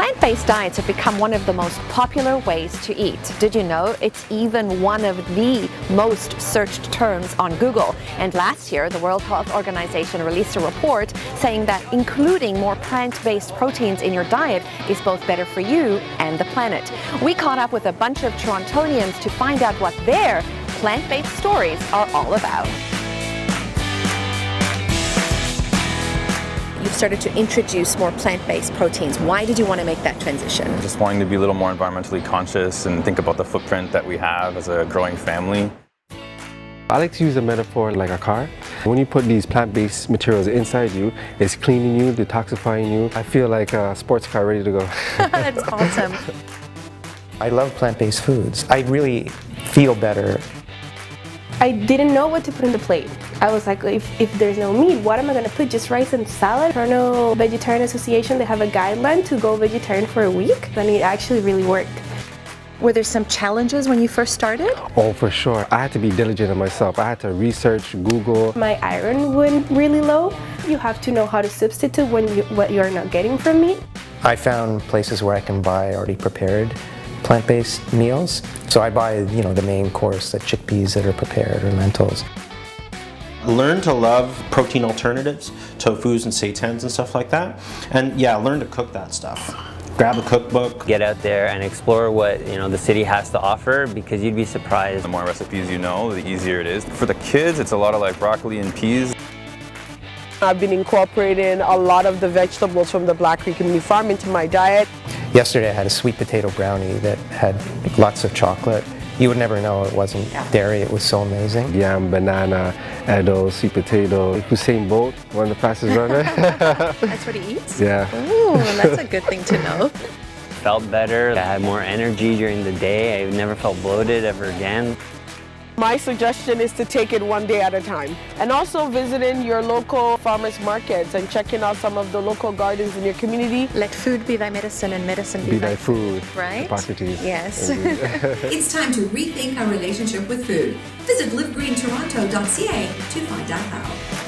Plant-based diets have become one of the most popular ways to eat. Did you know it's even one of the most searched terms on Google? And last year, the World Health Organization released a report saying that including more plant-based proteins in your diet is both better for you and the planet. We caught up with a bunch of Torontonians to find out what their plant-based stories are all about. You've started to introduce more plant-based proteins. Why did you want to make that transition? Just wanting to be a little more environmentally conscious and think about the footprint that we have as a growing family. I like to use a metaphor like a car. When you put these plant-based materials inside you, it's cleaning you, detoxifying you. I feel like a sports car ready to go. That's awesome. I love plant-based foods. I really feel better. I didn't know what to put on the plate. I was like, if there's no meat, what am I going to put? Just rice and salad? Toronto Vegetarian Association, they have a guideline to go vegetarian for a week, and it actually really worked. Were there some challenges when you first started? Oh, for sure. I had to be diligent on myself. I had to research, Google. My iron went really low. You have to know how to substitute what you're not getting from meat. I found places where I can buy already prepared plant-based meals. So I buy, the main course, the chickpeas that are prepared or lentils. Learn to love protein alternatives, tofus and seitans and stuff like that. And yeah, learn to cook that stuff. Grab a cookbook. Get out there and explore what the city has to offer, because you'd be surprised. The more recipes you know, the easier it is. For the kids, it's a lot of like broccoli and peas. I've been incorporating a lot of the vegetables from the Black Creek Community Farm into my diet. Yesterday I had a sweet potato brownie that had lots of chocolate. You would never know it wasn't dairy. It was so amazing. Yam, banana, Edo, sweet potato. Usain Bolt, one of the fastest runners. That's what he eats? Yeah. Ooh, that's a good thing to know. Felt better. I had more energy during the day. I never felt bloated ever again. My suggestion is to take it one day at a time. And also visiting your local farmers markets and checking out some of the local gardens in your community. Let food be thy medicine and medicine Be thy food. Right? Hippocrates. Yes. It's time to rethink our relationship with food. Visit livegreentoronto.ca to find out how.